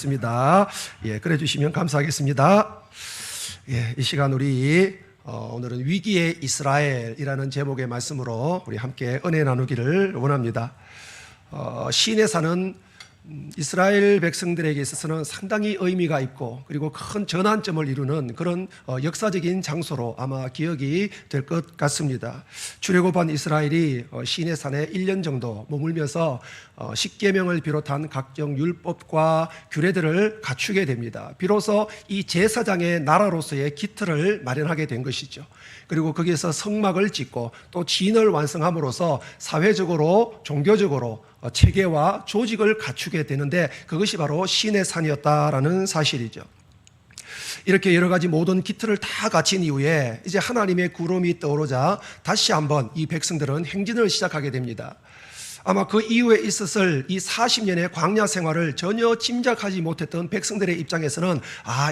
있습니다. 그래 주시면 감사하겠습니다. 이 시간 우리 오늘은 위기의 이스라엘이라는 제목의 말씀으로 우리 함께 은혜 나누기를 원합니다. 시내산은 이스라엘 백성들에게 있어서는 상당히 의미가 있고 그리고 큰 전환점을 이루는 그런 역사적인 장소로 아마 기억이 될 것 같습니다. 출애굽한 이스라엘이 시내산에 1년 정도 머물면서 십계명을 비롯한 각종 율법과 규례들을 갖추게 됩니다. 비로소 이 제사장의 나라로서의 기틀을 마련하게 된 것이죠. 그리고 거기에서 성막을 짓고 또 진을 완성함으로써 사회적으로 종교적으로 체계와 조직을 갖추게 되는데 그것이 바로 시내산이었다라는 사실이죠. 이렇게 여러 가지 모든 기틀을 다 갖춘 이후에 이제 하나님의 구름이 떠오르자 다시 한번 이 백성들은 행진을 시작하게 됩니다. 아마 그 이후에 있었을 이 40년의 광야 생활을 전혀 짐작하지 못했던 백성들의 입장에서는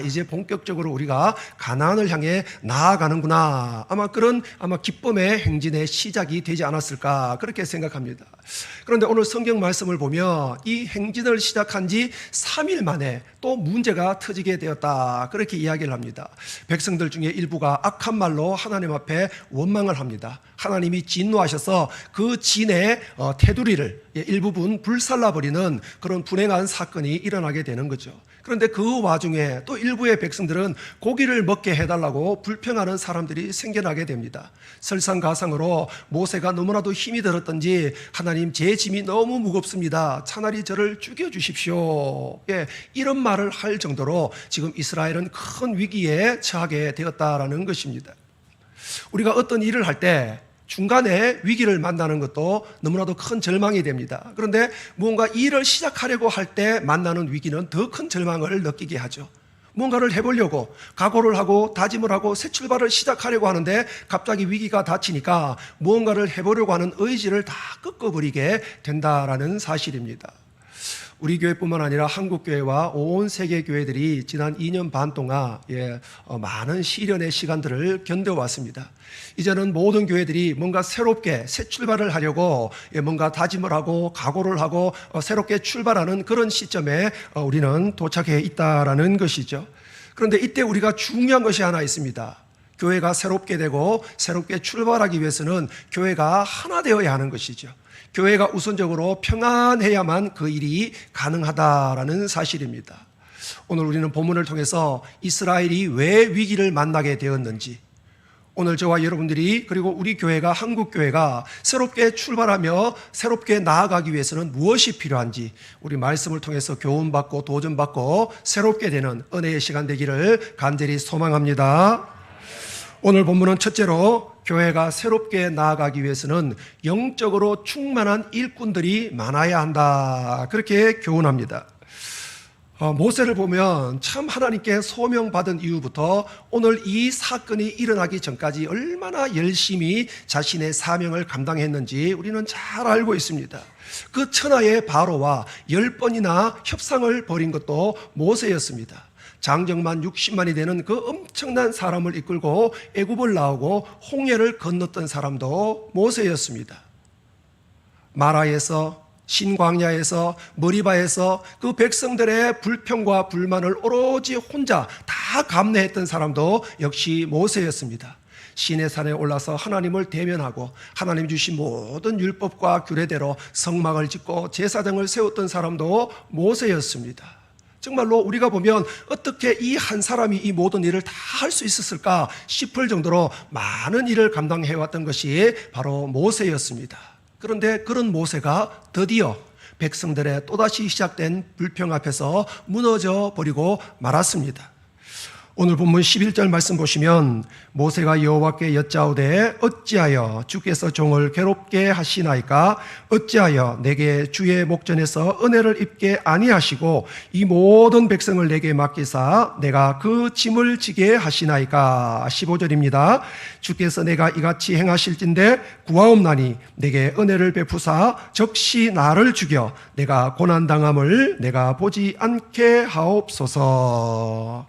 이제 본격적으로 우리가 가나안을 향해 나아가는구나. 아마 그런 기쁨의 행진의 시작이 되지 않았을까 그렇게 생각합니다. 그런데 오늘 성경 말씀을 보면 이 행진을 시작한 지 3일 만에 또 문제가 터지게 되었다. 그렇게 이야기를 합니다. 백성들 중에 일부가 악한 말로 하나님 앞에 원망을 합니다. 하나님이 진노하셔서 그 진의 테두리를 일부분 불살라버리는 그런 불행한 사건이 일어나게 되는 거죠. 그런데 그 와중에 또 일부의 백성들은 고기를 먹게 해달라고 불평하는 사람들이 생겨나게 됩니다. 설상가상으로 모세가 너무나도 힘이 들었던지 하나님 제 짐이 너무 무겁습니다. 차라리 저를 죽여주십시오. 이런 말을 할 정도로 지금 이스라엘은 큰 위기에 처하게 되었다라는 것입니다. 우리가 어떤 일을 할 때 중간에 위기를 만나는 것도 너무나도 큰 절망이 됩니다. 그런데 무언가 일을 시작하려고 할 때 만나는 위기는 더 큰 절망을 느끼게 하죠. 뭔가를 해보려고 각오를 하고 다짐을 하고 새 출발을 시작하려고 하는데 갑자기 위기가 닥치니까 무언가를 해보려고 하는 의지를 다 꺾어버리게 된다라는 사실입니다. 우리 교회뿐만 아니라 한국교회와 온 세계 교회들이 지난 2년 반 동안 많은 시련의 시간들을 견뎌왔습니다. 이제는 모든 교회들이 뭔가 새롭게 새 출발을 하려고 뭔가 다짐을 하고 각오를 하고 새롭게 출발하는 그런 시점에 우리는 도착해 있다라는 것이죠. 그런데 이때 우리가 중요한 것이 하나 있습니다. 교회가 새롭게 되고 새롭게 출발하기 위해서는 교회가 하나 되어야 하는 것이죠. 교회가 우선적으로 평안해야만 그 일이 가능하다라는 사실입니다. 오늘 우리는 본문을 통해서 이스라엘이 왜 위기를 만나게 되었는지, 오늘 저와 여러분들이 그리고 우리 교회가 한국교회가 새롭게 출발하며 새롭게 나아가기 위해서는 무엇이 필요한지 우리 말씀을 통해서 교훈받고 도전받고 새롭게 되는 은혜의 시간 되기를 간절히 소망합니다. 오늘 본문은 첫째로 교회가 새롭게 나아가기 위해서는 영적으로 충만한 일꾼들이 많아야 한다. 그렇게 교훈합니다. 모세를 보면 참 하나님께 소명받은 이후부터 오늘 이 사건이 일어나기 전까지 얼마나 열심히 자신의 사명을 감당했는지 우리는 잘 알고 있습니다. 그 천하의 바로와 10번이나 협상을 벌인 것도 모세였습니다. 장정만 60만이 되는 그 엄청난 사람을 이끌고 애굽을 나오고 홍해를 건넜던 사람도 모세였습니다. 마라에서, 신광야에서, 머리바에서 그 백성들의 불평과 불만을 오로지 혼자 다 감내했던 사람도 역시 모세였습니다. 시내산에 올라서 하나님을 대면하고 하나님 주신 모든 율법과 규례대로 성막을 짓고 제사장을 세웠던 사람도 모세였습니다. 정말로 우리가 보면 어떻게 이 한 사람이 이 모든 일을 다 할 수 있었을까 싶을 정도로 많은 일을 감당해왔던 것이 바로 모세였습니다. 그런데 그런 모세가 드디어 백성들의 또다시 시작된 불평 앞에서 무너져 버리고 말았습니다. 오늘 본문 11절 말씀 보시면 모세가 여호와께 여짜오되 어찌하여 주께서 종을 괴롭게 하시나이까? 어찌하여 내게 주의 목전에서 은혜를 입게 아니하시고 이 모든 백성을 내게 맡기사 내가 그 짐을 지게 하시나이까? 15절입니다. 주께서 내가 이같이 행하실진대 구하옵나니 내게 은혜를 베푸사 적시 나를 죽여 내가 고난당함을 내가 보지 않게 하옵소서.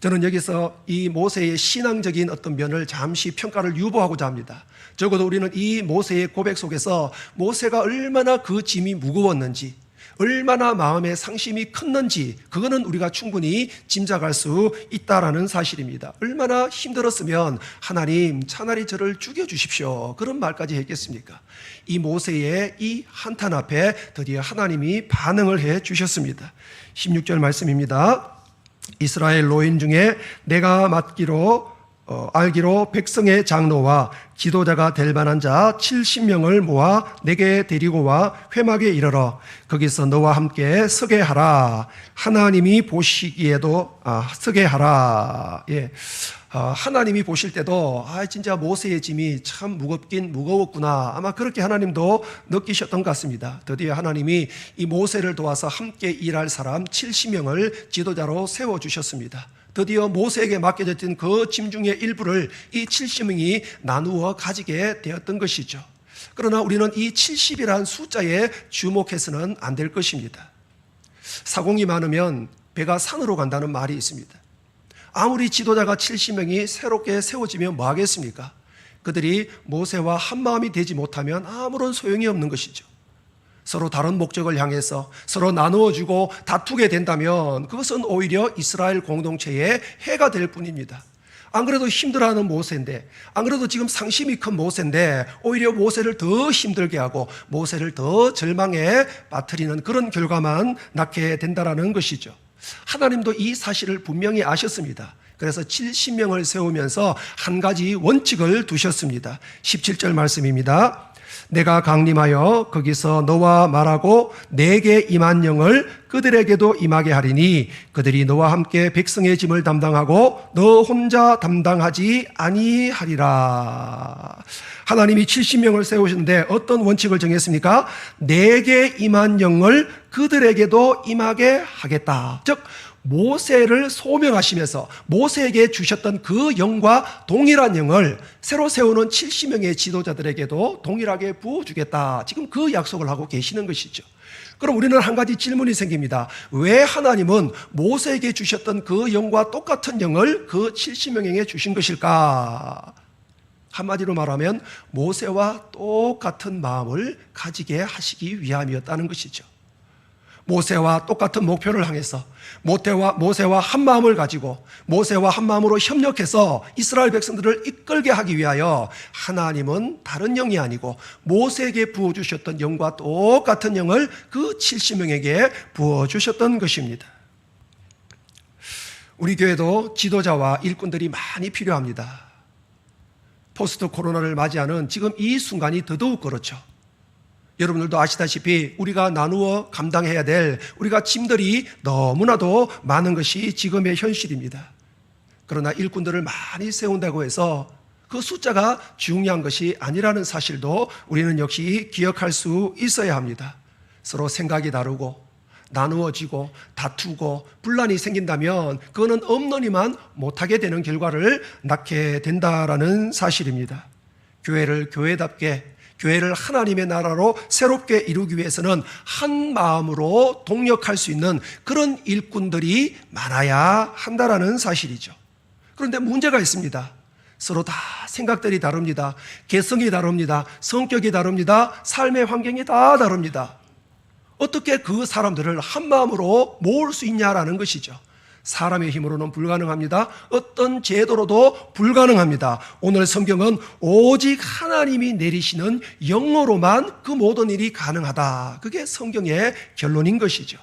저는 여기서 이 모세의 신앙적인 어떤 면을 잠시 평가를 유보하고자 합니다. 적어도 우리는 이 모세의 고백 속에서 모세가 얼마나 그 짐이 무거웠는지, 얼마나 마음의 상심이 컸는지 그거는 우리가 충분히 짐작할 수 있다라는 사실입니다. 얼마나 힘들었으면 하나님 차라리 저를 죽여주십시오 그런 말까지 했겠습니까? 이 모세의 이 한탄 앞에 드디어 하나님이 반응을 해 주셨습니다. 16절 말씀입니다. 이스라엘 노인 중에 내가 알기로 백성의 장로와 지도자가 될 만한 자 70명을 모아 내게 데리고 와 회막에 이르러 거기서 너와 함께 서게 하라. 하나님이 보시기에도 서게 하라. 하나님이 보실 때도 진짜 모세의 짐이 참 무겁긴 무거웠구나. 아마 그렇게 하나님도 느끼셨던 것 같습니다. 드디어 하나님이 이 모세를 도와서 함께 일할 사람 70명을 지도자로 세워주셨습니다. 드디어 모세에게 맡겨졌던 그 짐 중의 일부를 이 70명이 나누어 가지게 되었던 것이죠. 그러나 우리는 이 70이라는 숫자에 주목해서는 안 될 것입니다. 사공이 많으면 배가 산으로 간다는 말이 있습니다. 아무리 지도자가 70명이 새롭게 세워지면 뭐 하겠습니까? 그들이 모세와 한마음이 되지 못하면 아무런 소용이 없는 것이죠. 서로 다른 목적을 향해서 서로 나누어주고 다투게 된다면 그것은 오히려 이스라엘 공동체에 해가 될 뿐입니다. 안 그래도 힘들어하는 모세인데, 안 그래도 지금 상심이 큰 모세인데 오히려 모세를 더 힘들게 하고 모세를 더 절망에 빠뜨리는 그런 결과만 낳게 된다는 것이죠. 하나님도 이 사실을 분명히 아셨습니다. 그래서 70명을 세우면서 한 가지 원칙을 두셨습니다. 17절 말씀입니다. 내가 강림하여 거기서 너와 말하고 내게 임한 영을 그들에게도 임하게 하리니 그들이 너와 함께 백성의 짐을 담당하고 너 혼자 담당하지 아니하리라. 하나님이 70명을 세우셨는데 어떤 원칙을 정했습니까? 내게 임한 영을 그들에게도 임하게 하겠다. 즉 모세를 소명하시면서 모세에게 주셨던 그 영과 동일한 영을 새로 세우는 70명의 지도자들에게도 동일하게 부어주겠다. 지금 그 약속을 하고 계시는 것이죠. 그럼 우리는 한 가지 질문이 생깁니다. 왜 하나님은 모세에게 주셨던 그 영과 똑같은 영을 그 70명에게 주신 것일까? 한마디로 말하면 모세와 똑같은 마음을 가지게 하시기 위함이었다는 것이죠. 모세와 똑같은 목표를 향해서 모세와 한 마음을 가지고 모세와 한 마음으로 협력해서 이스라엘 백성들을 이끌게 하기 위하여 하나님은 다른 영이 아니고 모세에게 부어주셨던 영과 똑같은 영을 그 70명에게 부어주셨던 것입니다. 우리 교회도 지도자와 일꾼들이 많이 필요합니다. 포스트 코로나를 맞이하는 지금 이 순간이 더더욱 그렇죠. 여러분들도 아시다시피 우리가 나누어 감당해야 될 우리가 짐들이 너무나도 많은 것이 지금의 현실입니다. 그러나 일꾼들을 많이 세운다고 해서 그 숫자가 중요한 것이 아니라는 사실도 우리는 역시 기억할 수 있어야 합니다. 서로 생각이 다르고 나누어지고 다투고 분란이 생긴다면 그거는 없느니만 못하게 되는 결과를 낳게 된다라는 사실입니다. 교회를 교회답게 교회를 하나님의 나라로 새롭게 이루기 위해서는 한 마음으로 동력할 수 있는 그런 일꾼들이 많아야 한다라는 사실이죠. 그런데 문제가 있습니다. 서로 다 생각들이 다릅니다. 개성이 다릅니다. 성격이 다릅니다. 삶의 환경이 다 다릅니다. 어떻게 그 사람들을 한 마음으로 모을 수 있냐라는 것이죠. 사람의 힘으로는 불가능합니다. 어떤 제도로도 불가능합니다. 오늘 성경은 오직 하나님이 내리시는 영으로만 그 모든 일이 가능하다. 그게 성경의 결론인 것이죠.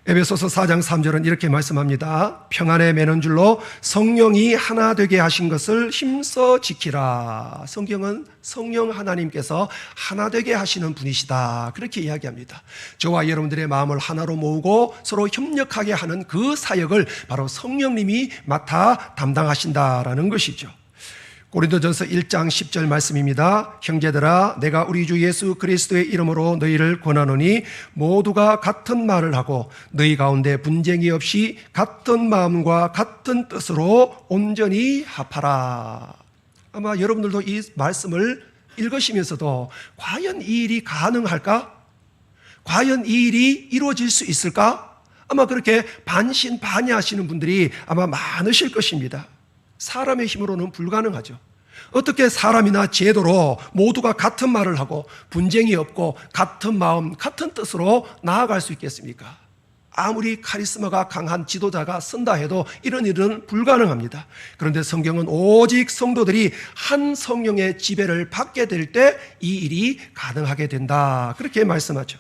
에베소서 4장 3절은 이렇게 말씀합니다. 평안에 매는 줄로 성령이 하나 되게 하신 것을 힘써 지키라. 성경은 성령 하나님께서 하나 되게 하시는 분이시다. 그렇게 이야기합니다. 저와 여러분들의 마음을 하나로 모으고 서로 협력하게 하는 그 사역을 바로 성령님이 맡아 담당하신다라는 것이죠. 고린도전서 1장 10절 말씀입니다. 형제들아 내가 우리 주 예수 그리스도의 이름으로 너희를 권하노니 모두가 같은 말을 하고 너희 가운데 분쟁이 없이 같은 마음과 같은 뜻으로 온전히 합하라. 아마 여러분들도 이 말씀을 읽으시면서도 과연 이 일이 가능할까? 과연 이 일이 이루어질 수 있을까? 아마 그렇게 반신반의하시는 분들이 아마 많으실 것입니다. 사람의 힘으로는 불가능하죠. 어떻게 사람이나 제도로 모두가 같은 말을 하고 분쟁이 없고 같은 마음, 같은 뜻으로 나아갈 수 있겠습니까? 아무리 카리스마가 강한 지도자가 쓴다 해도 이런 일은 불가능합니다. 그런데 성경은 오직 성도들이 한 성령의 지배를 받게 될 때 이 일이 가능하게 된다, 그렇게 말씀하죠.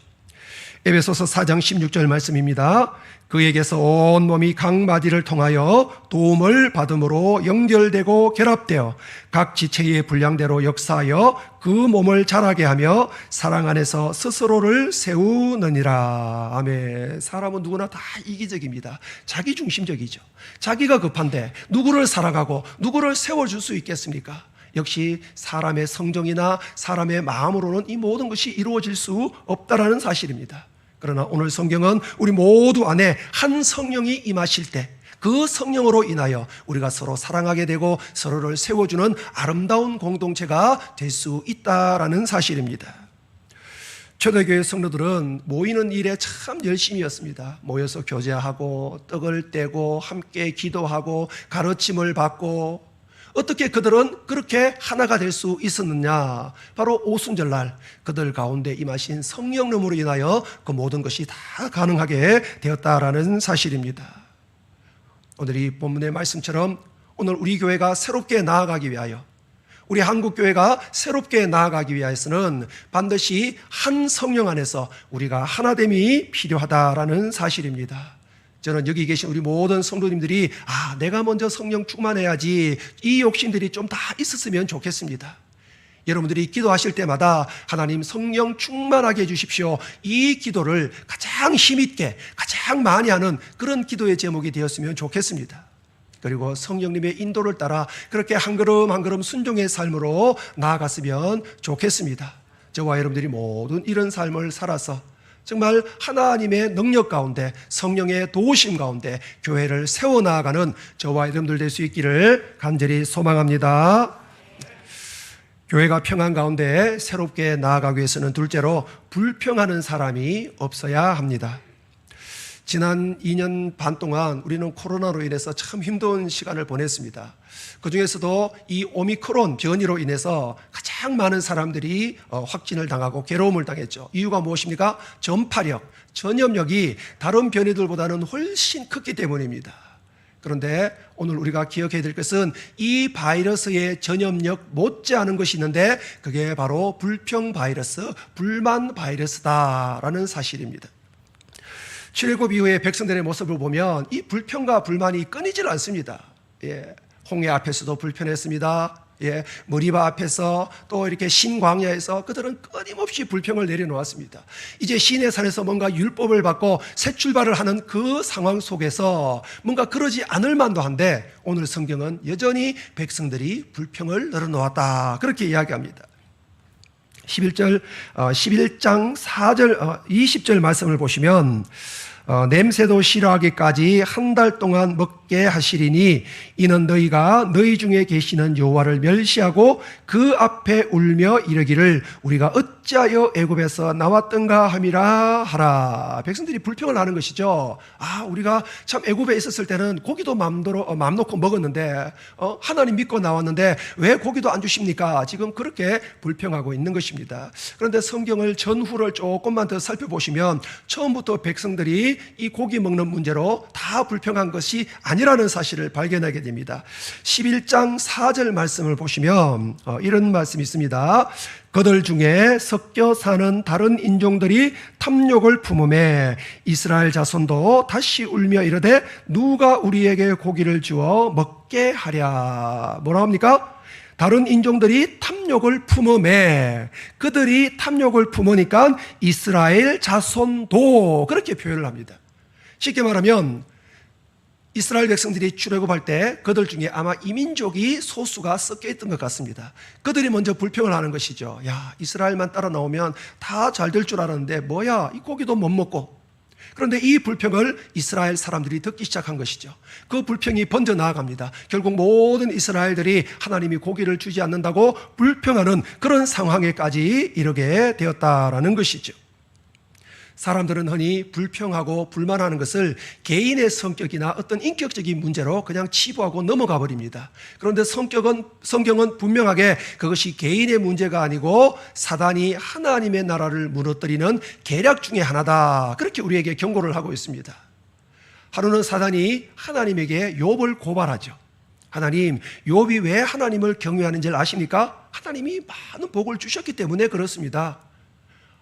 에베소서 4장 16절 말씀입니다. 그에게서 온 몸이 각 마디를 통하여 도움을 받음으로 연결되고 결합되어 각 지체의 분량대로 역사하여 그 몸을 자라게 하며 사랑 안에서 스스로를 세우느니라. 아멘. 사람은 누구나 다 이기적입니다. 자기중심적이죠. 자기가 급한데 누구를 사랑하고 누구를 세워줄 수 있겠습니까? 역시 사람의 성정이나 사람의 마음으로는 이 모든 것이 이루어질 수 없다라는 사실입니다. 그러나 오늘 성경은 우리 모두 안에 한 성령이 임하실 때 그 성령으로 인하여 우리가 서로 사랑하게 되고 서로를 세워주는 아름다운 공동체가 될 수 있다라는 사실입니다. 초대교회 성도들은 모이는 일에 참 열심이었습니다. 모여서 교제하고 떡을 떼고 함께 기도하고 가르침을 받고, 어떻게 그들은 그렇게 하나가 될 수 있었느냐? 바로 오순절날 그들 가운데 임하신 성령님으로 인하여 그 모든 것이 다 가능하게 되었다라는 사실입니다. 오늘 이 본문의 말씀처럼 오늘 우리 교회가 새롭게 나아가기 위하여, 우리 한국교회가 새롭게 나아가기 위해서는 반드시 한 성령 안에서 우리가 하나됨이 필요하다라는 사실입니다. 저는 여기 계신 우리 모든 성도님들이 내가 먼저 성령 충만해야지, 이 욕심들이 좀 다 있었으면 좋겠습니다. 여러분들이 기도하실 때마다 하나님 성령 충만하게 해주십시오, 이 기도를 가장 힘있게 가장 많이 하는 그런 기도의 제목이 되었으면 좋겠습니다. 그리고 성령님의 인도를 따라 그렇게 한 걸음 한 걸음 순종의 삶으로 나아갔으면 좋겠습니다. 저와 여러분들이 모든 이런 삶을 살아서 정말 하나님의 능력 가운데 성령의 도우심 가운데 교회를 세워나가는 저와 여러분들 될 수 있기를 간절히 소망합니다. 교회가 평안 가운데 새롭게 나아가기 위해서는 둘째로 불평하는 사람이 없어야 합니다. 지난 2년 반 동안 우리는 코로나로 인해서 참 힘든 시간을 보냈습니다. 그 중에서도 이 오미크론 변이로 인해서 가장 많은 사람들이 확진을 당하고 괴로움을 당했죠. 이유가 무엇입니까? 전파력, 전염력이 다른 변이들보다는 훨씬 컸기 때문입니다. 그런데 오늘 우리가 기억해야 될 것은 이 바이러스의 전염력 못지않은 것이 있는데 그게 바로 불평 바이러스, 불만 바이러스다라는 사실입니다. 출애굽 이후의 백성들의 모습을 보면 이 불평과 불만이 끊이질 않습니다. 홍해 앞에서도 불편했습니다. 머리바 앞에서 또 이렇게 신광야에서 그들은 끊임없이 불평을 내려놓았습니다. 이제 시내산에서 뭔가 율법을 받고 새 출발을 하는 그 상황 속에서 뭔가 그러지 않을 만도 한데 오늘 성경은 여전히 백성들이 불평을 늘어놓았다, 그렇게 이야기합니다. 11장 4절 20절 말씀을 보시면 냄새도 싫어하기까지 한 달 동안 먹게 하시리니 이는 너희가 너희 중에 계시는 여호와를 멸시하고 그 앞에 울며 이르기를 우리가 어찌하여 애굽에서 나왔던가 함이라 하라. 백성들이 불평을 하는 것이죠. 우리가 참 애굽에 있었을 때는 고기도 맘 놓고 먹었는데 하나님 믿고 나왔는데 왜 고기도 안 주십니까? 지금 그렇게 불평하고 있는 것입니다. 그런데 성경을 전후를 조금만 더 살펴보시면 처음부터 백성들이 이 고기 먹는 문제로 다 불평한 것이 아니라는 사실을 발견하게 됩니다. 11장 4절 말씀을 보시면 이런 말씀이 있습니다. 그들 중에 섞여 사는 다른 인종들이 탐욕을 품음에 이스라엘 자손도 다시 울며 이르되 누가 우리에게 고기를 주어 먹게 하랴. 뭐라 합니까? 다른 인종들이 탐욕을 품음에, 그들이 탐욕을 품으니까 이스라엘 자손도, 그렇게 표현을 합니다. 쉽게 말하면 이스라엘 백성들이 출애굽할 때 그들 중에 아마 이민족이 소수가 섞여 있던 것 같습니다. 그들이 먼저 불평을 하는 것이죠. 이스라엘만 따라 나오면 다 잘 될 줄 알았는데 뭐야, 이 고기도 못 먹고. 그런데 이 불평을 이스라엘 사람들이 듣기 시작한 것이죠. 그 불평이 번져 나아갑니다. 결국 모든 이스라엘들이 하나님이 고기를 주지 않는다고 불평하는 그런 상황에까지 이르게 되었다라는 것이죠. 사람들은 흔히 불평하고 불만하는 것을 개인의 성격이나 어떤 인격적인 문제로 그냥 치부하고 넘어가 버립니다. 그런데 성경은 분명하게 그것이 개인의 문제가 아니고 사단이 하나님의 나라를 무너뜨리는 계략 중에 하나다, 그렇게 우리에게 경고를 하고 있습니다. 하루는 사단이 하나님에게 욥을 고발하죠. 하나님, 욥이 왜 하나님을 경외하는지를 아십니까? 하나님이 많은 복을 주셨기 때문에 그렇습니다.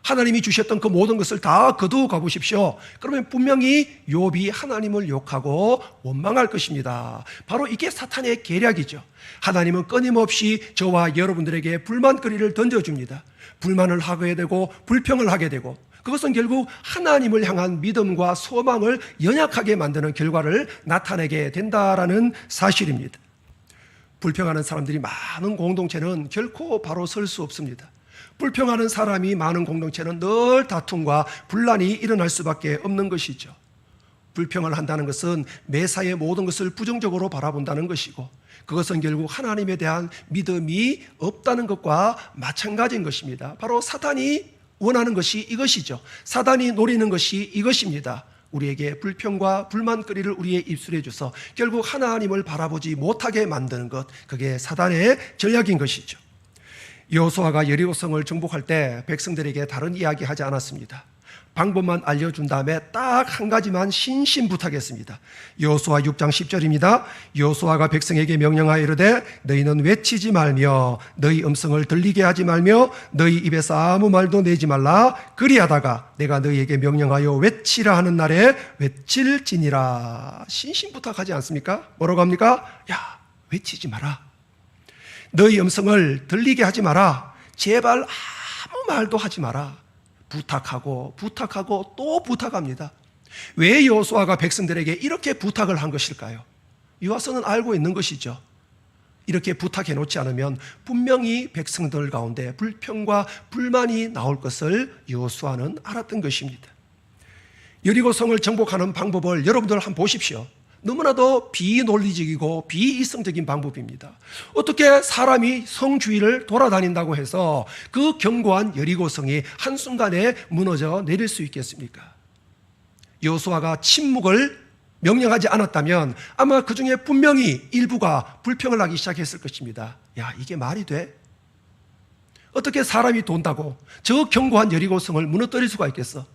하나님이 주셨던 그 모든 것을 다 거두어 가보십시오. 그러면 분명히 욥이 하나님을 욕하고 원망할 것입니다. 바로 이게 사탄의 계략이죠. 하나님은 끊임없이 저와 여러분들에게 불만거리를 던져줍니다. 불만을 하게 되고 불평을 하게 되고, 그것은 결국 하나님을 향한 믿음과 소망을 연약하게 만드는 결과를 나타내게 된다라는 사실입니다. 불평하는 사람들이 많은 공동체는 결코 바로 설 수 없습니다. 불평하는 사람이 많은 공동체는 늘 다툼과 분란이 일어날 수밖에 없는 것이죠. 불평을 한다는 것은 매사의 모든 것을 부정적으로 바라본다는 것이고, 그것은 결국 하나님에 대한 믿음이 없다는 것과 마찬가지인 것입니다. 바로 사탄이 원하는 것이 이것이죠. 사단이 노리는 것이 이것입니다. 우리에게 불평과 불만거리를 우리의 입술에 줘서 결국 하나님을 바라보지 못하게 만드는 것, 그게 사단의 전략인 것이죠. 여호수아가 여리고성을 정복할 때 백성들에게 다른 이야기 하지 않았습니다. 방법만 알려준 다음에 딱 한 가지만 신신부탁했습니다. 여호수아 6장 10절입니다. 여호수아가 백성에게 명령하여 이르되 너희는 외치지 말며 너희 음성을 들리게 하지 말며 너희 입에서 아무 말도 내지 말라. 그리하다가 내가 너희에게 명령하여 외치라 하는 날에 외칠지니라. 신신부탁하지 않습니까? 뭐라고 합니까? 야, 외치지 마라. 너희 음성을 들리게 하지 마라. 제발 아무 말도 하지 마라. 부탁하고 또 부탁합니다. 왜 여호수아가 백성들에게 이렇게 부탁을 한 것일까요? 유아서는 알고 있는 것이죠. 이렇게 부탁해 놓지 않으면 분명히 백성들 가운데 불평과 불만이 나올 것을 여호수아는 알았던 것입니다. 여리고성을 정복하는 방법을 여러분들 한번 보십시오. 너무나도 비논리적이고 비이성적인 방법입니다. 어떻게 사람이 성 주위를 돌아다닌다고 해서 그 견고한 여리고성이 한순간에 무너져 내릴 수 있겠습니까? 여호수아가 침묵을 명령하지 않았다면 아마 그 중에 분명히 일부가 불평을 하기 시작했을 것입니다. 야, 이게 말이 돼? 어떻게 사람이 돈다고 저 견고한 여리고성을 무너뜨릴 수가 있겠어?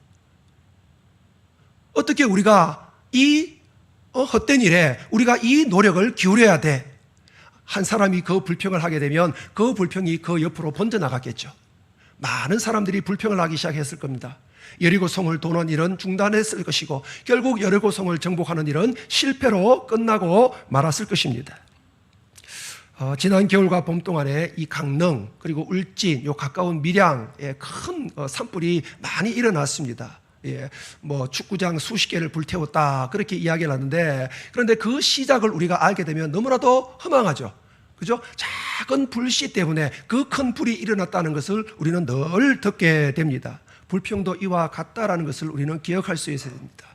어떻게 우리가 이 헛된 일에 우리가 이 노력을 기울여야 돼? 한 사람이 그 불평을 하게 되면 그 불평이 그 옆으로 번져나갔겠죠. 많은 사람들이 불평을 하기 시작했을 겁니다. 여리고성을 도는 일은 중단했을 것이고 결국 여리고성을 정복하는 일은 실패로 끝나고 말았을 것입니다. 지난 겨울과 봄 동안에 이 강릉 그리고 울진, 요 가까운 밀양에 큰 산불이 많이 일어났습니다. 축구장 수십 개를 불태웠다, 그렇게 이야기를 하는데, 그런데 그 시작을 우리가 알게 되면 너무나도 허망하죠. 그죠? 작은 불씨 때문에 그 큰 불이 일어났다는 것을 우리는 늘 듣게 됩니다. 불평도 이와 같다라는 것을 우리는 기억할 수 있어야 됩니다.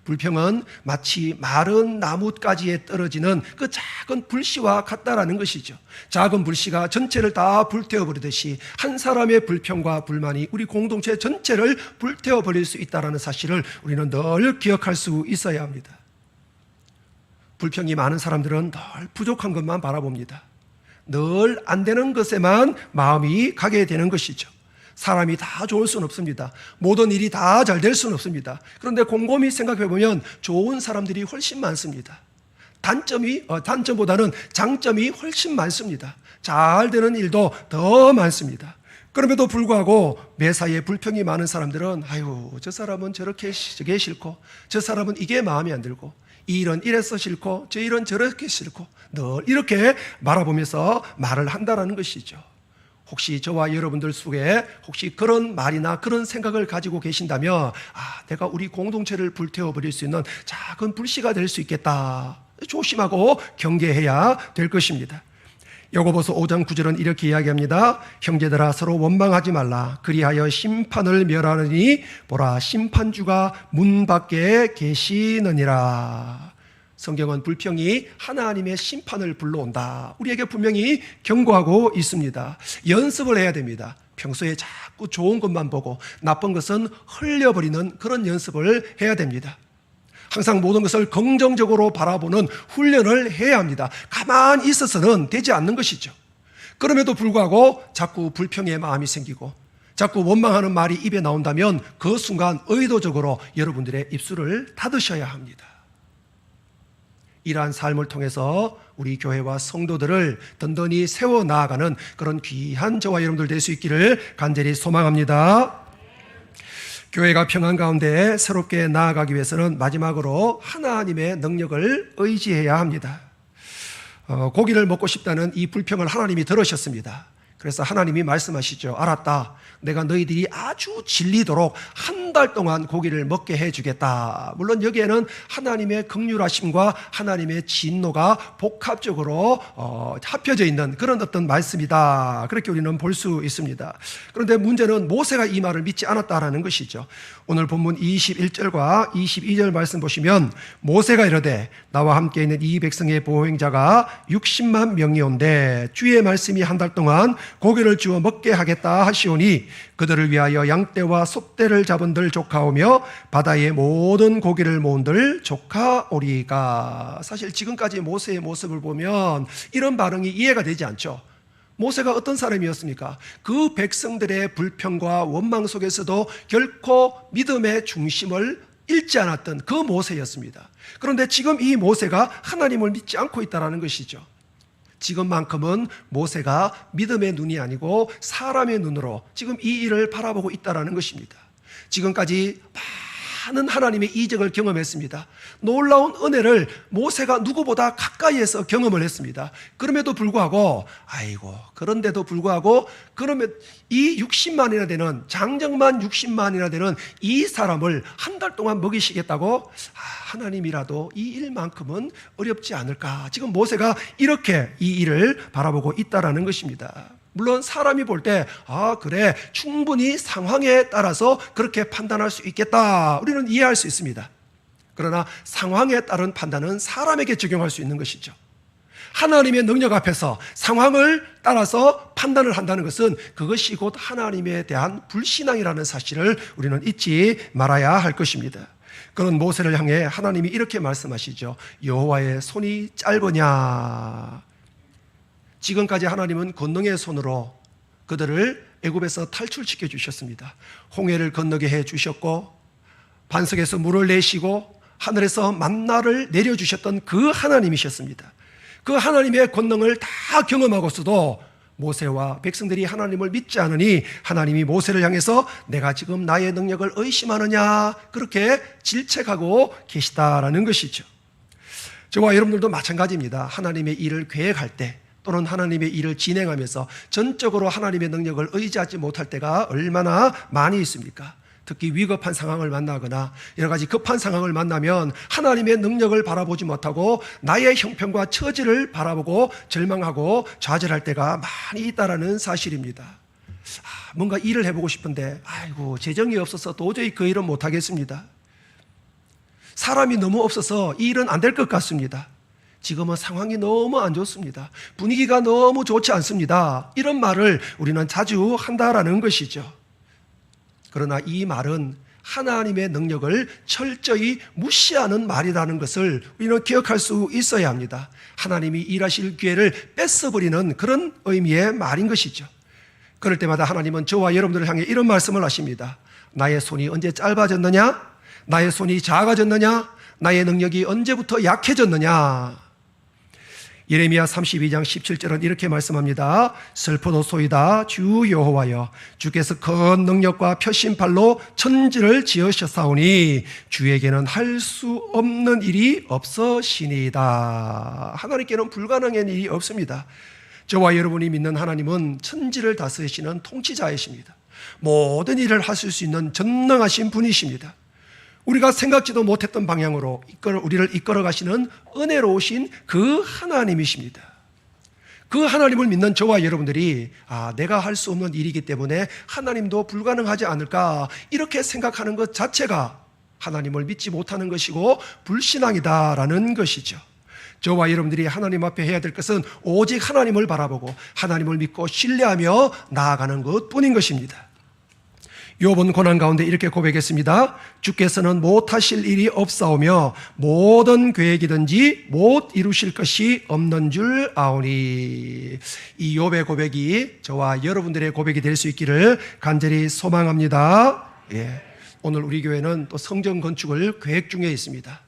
불평은 마치 마른 나뭇가지에 떨어지는 그 작은 불씨와 같다라는 것이죠. 작은 불씨가 전체를 다 불태워버리듯이 한 사람의 불평과 불만이 우리 공동체 전체를 불태워버릴 수 있다는 사실을 우리는 늘 기억할 수 있어야 합니다. 불평이 많은 사람들은 늘 부족한 것만 바라봅니다. 늘 안 되는 것에만 마음이 가게 되는 것이죠. 사람이 다 좋을 수는 없습니다. 모든 일이 다 잘 될 수는 없습니다. 그런데 곰곰이 생각해 보면 좋은 사람들이 훨씬 많습니다. 단점보다는 장점이 훨씬 많습니다. 잘 되는 일도 더 많습니다. 그럼에도 불구하고 매사에 불평이 많은 사람들은 아유, 저 사람은 저렇게 저게 싫고 저 사람은 이게 마음에 안 들고 이 일은 이래서 싫고 저 일은 저렇게 싫고 늘 이렇게 말아보면서 말을 한다는 것이죠. 혹시 저와 여러분들 속에 혹시 그런 말이나 그런 생각을 가지고 계신다면 내가 우리 공동체를 불태워버릴 수 있는 작은 불씨가 될 수 있겠다. 조심하고 경계해야 될 것입니다. 야고보서 5장 9절은 이렇게 이야기합니다. 형제들아 서로 원망하지 말라. 그리하여 심판을 멸하느니 보라 심판주가 문 밖에 계시느니라. 성경은 불평이 하나님의 심판을 불러온다, 우리에게 분명히 경고하고 있습니다. 연습을 해야 됩니다. 평소에 자꾸 좋은 것만 보고 나쁜 것은 흘려버리는 그런 연습을 해야 됩니다. 항상 모든 것을 긍정적으로 바라보는 훈련을 해야 합니다. 가만히 있어서는 되지 않는 것이죠. 그럼에도 불구하고 자꾸 불평의 마음이 생기고 자꾸 원망하는 말이 입에 나온다면 그 순간 의도적으로 여러분들의 입술을 닫으셔야 합니다. 이러한 삶을 통해서 우리 교회와 성도들을 든든히 세워 나아가는 그런 귀한 저와 여러분들 될 수 있기를 간절히 소망합니다. 교회가 평안 가운데 새롭게 나아가기 위해서는 마지막으로 하나님의 능력을 의지해야 합니다. 고기를 먹고 싶다는 이 불평을 하나님이 들으셨습니다. 그래서 하나님이 말씀하시죠. 알았다. 내가 너희들이 아주 질리도록 한 달 동안 고기를 먹게 해주겠다. 물론 여기에는 하나님의 긍휼하심과 하나님의 진노가 복합적으로 합혀져 있는 그런 어떤 말씀이다. 그렇게 우리는 볼 수 있습니다. 그런데 문제는 모세가 이 말을 믿지 않았다라는 것이죠. 오늘 본문 21절과 22절 말씀 보시면 모세가 이르되 나와 함께 있는 이 백성의 보행자가 60만 명이온데 주의 말씀이 한 달 동안 고기를 주어 먹게 하겠다 하시오니 그들을 위하여 양떼와 소떼를 잡은들 조카오며 바다의 모든 고기를 모은들 조카오리가. 사실 지금까지 모세의 모습을 보면 이런 반응이 이해가 되지 않죠. 모세가 어떤 사람이었습니까? 그 백성들의 불평과 원망 속에서도 결코 믿음의 중심을 잃지 않았던 그 모세였습니다. 그런데 지금 이 모세가 하나님을 믿지 않고 있다는 것이죠. 지금만큼은 모세가 믿음의 눈이 아니고 사람의 눈으로 지금 이 일을 바라보고 있다는 것입니다. 지금까지 많은 하나님의 이적을 경험했습니다. 놀라운 은혜를 모세가 누구보다 가까이에서 경험을 했습니다. 그럼에도 불구하고 그런데도 불구하고 그러면 이 60만이나 되는 장정만 60만이나 되는 이 사람을 한 달 동안 먹이시겠다고 하나님이라도 이 일만큼은 어렵지 않을까. 지금 모세가 이렇게 이 일을 바라보고 있다라는 것입니다. 물론 사람이 볼 때 그래 충분히 상황에 따라서 그렇게 판단할 수 있겠다. 우리는 이해할 수 있습니다. 그러나 상황에 따른 판단은 사람에게 적용할 수 있는 것이죠. 하나님의 능력 앞에서 상황을 따라서 판단을 한다는 것은 그것이 곧 하나님에 대한 불신앙이라는 사실을 우리는 잊지 말아야 할 것입니다. 그런 모세를 향해 하나님이 이렇게 말씀하시죠. 여호와의 손이 짧으냐. 지금까지 하나님은 권능의 손으로 그들을 애굽에서 탈출시켜 주셨습니다. 홍해를 건너게 해 주셨고 반석에서 물을 내시고 하늘에서 만나를 내려주셨던 그 하나님이셨습니다. 그 하나님의 권능을 다 경험하고서도 모세와 백성들이 하나님을 믿지 않으니 하나님이 모세를 향해서 내가 지금 나의 능력을 의심하느냐 그렇게 질책하고 계시다라는 것이죠. 저와 여러분들도 마찬가지입니다. 하나님의 일을 계획할 때 또는 하나님의 일을 진행하면서 전적으로 하나님의 능력을 의지하지 못할 때가 얼마나 많이 있습니까? 특히 위급한 상황을 만나거나 여러 가지 급한 상황을 만나면 하나님의 능력을 바라보지 못하고 나의 형편과 처지를 바라보고 절망하고 좌절할 때가 많이 있다는 사실입니다. 뭔가 일을 해보고 싶은데 재정이 없어서 도저히 그 일은 못하겠습니다. 사람이 너무 없어서 이 일은 안 될 것 같습니다. 지금은 상황이 너무 안 좋습니다. 분위기가 너무 좋지 않습니다. 이런 말을 우리는 자주 한다라는 것이죠. 그러나 이 말은 하나님의 능력을 철저히 무시하는 말이라는 것을 우리는 기억할 수 있어야 합니다. 하나님이 일하실 기회를 뺏어버리는 그런 의미의 말인 것이죠. 그럴 때마다 하나님은 저와 여러분들을 향해 이런 말씀을 하십니다. 나의 손이 언제 짧아졌느냐? 나의 손이 작아졌느냐? 나의 능력이 언제부터 약해졌느냐? 예레미야 32장 17절은 이렇게 말씀합니다. 슬프도소이다 주 여호와여 주께서 큰 능력과 표심팔로 천지를 지으셨사오니 주에게는 할 수 없는 일이 없으시니이다. 하나님께는 불가능한 일이 없습니다. 저와 여러분이 믿는 하나님은 천지를 다스리시는 통치자이십니다. 모든 일을 하실 수 있는 전능하신 분이십니다. 우리가 생각지도 못했던 방향으로 우리를 이끌어 가시는 은혜로우신 그 하나님이십니다. 그 하나님을 믿는 저와 여러분들이 내가 할 수 없는 일이기 때문에 하나님도 불가능하지 않을까 이렇게 생각하는 것 자체가 하나님을 믿지 못하는 것이고 불신앙이다라는 것이죠. 저와 여러분들이 하나님 앞에 해야 될 것은 오직 하나님을 바라보고 하나님을 믿고 신뢰하며 나아가는 것뿐인 것입니다. 욥은 고난 가운데 이렇게 고백했습니다. 주께서는 못하실 일이 없사오며 모든 계획이든지 못 이루실 것이 없는 줄 아오니. 이 욥의 고백이 저와 여러분들의 고백이 될 수 있기를 간절히 소망합니다. 오늘 우리 교회는 또 성전 건축을 계획 중에 있습니다.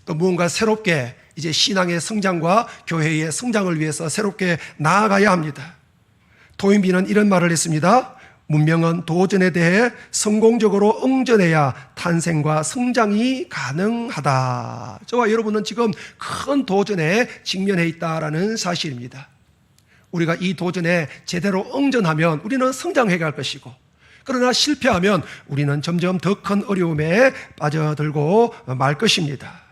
또 무언가 새롭게 이제 신앙의 성장과 교회의 성장을 위해서 새롭게 나아가야 합니다. 토인비는 이런 말을 했습니다. 문명은 도전에 대해 성공적으로 응전해야 탄생과 성장이 가능하다. 저와 여러분은 지금 큰 도전에 직면해 있다라는 사실입니다. 우리가 이 도전에 제대로 응전하면 우리는 성장해 갈 것이고, 그러나 실패하면 우리는 점점 더 큰 어려움에 빠져들고 말 것입니다.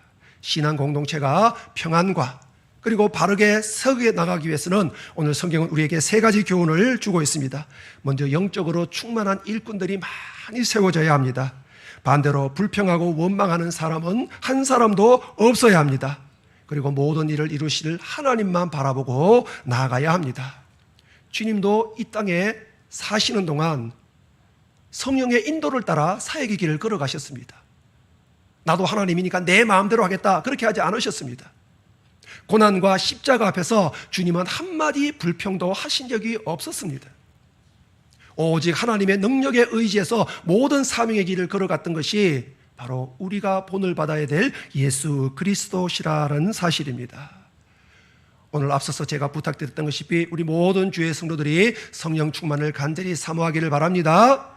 신앙 공동체가 평안과 그리고 바르게 서게 나가기 위해서는 오늘 성경은 우리에게 세 가지 교훈을 주고 있습니다. 먼저 영적으로 충만한 일꾼들이 많이 세워져야 합니다. 반대로 불평하고 원망하는 사람은 한 사람도 없어야 합니다. 그리고 모든 일을 이루실 하나님만 바라보고 나아가야 합니다. 주님도 이 땅에 사시는 동안 성령의 인도를 따라 사역의 길을 걸어가셨습니다. 나도 하나님이니까 내 마음대로 하겠다, 그렇게 하지 않으셨습니다. 고난과 십자가 앞에서 주님은 한마디 불평도 하신 적이 없었습니다. 오직 하나님의 능력에 의지해서 모든 사명의 길을 걸어갔던 것이 바로 우리가 본을 받아야 될 예수 그리스도시라는 사실입니다. 오늘 앞서서 제가 부탁드렸던 것이 우리 모든 주의 성도들이 성령 충만을 간절히 사모하기를 바랍니다.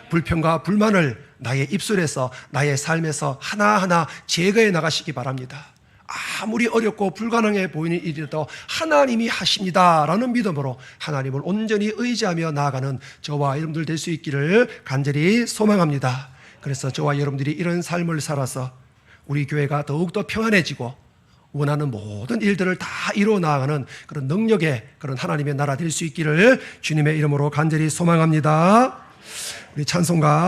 불평과 불만을 나의 입술에서, 나의 삶에서 하나하나 제거해 나가시기 바랍니다. 아무리 어렵고 불가능해 보이는 일이라도 하나님이 하십니다라는 믿음으로 하나님을 온전히 의지하며 나아가는 저와 여러분들 될 수 있기를 간절히 소망합니다. 그래서 저와 여러분들이 이런 삶을 살아서 우리 교회가 더욱더 평안해지고 원하는 모든 일들을 다 이루어 나아가는 그런 능력의 그런 하나님의 나라 될 수 있기를 주님의 이름으로 간절히 소망합니다. 우리 찬송가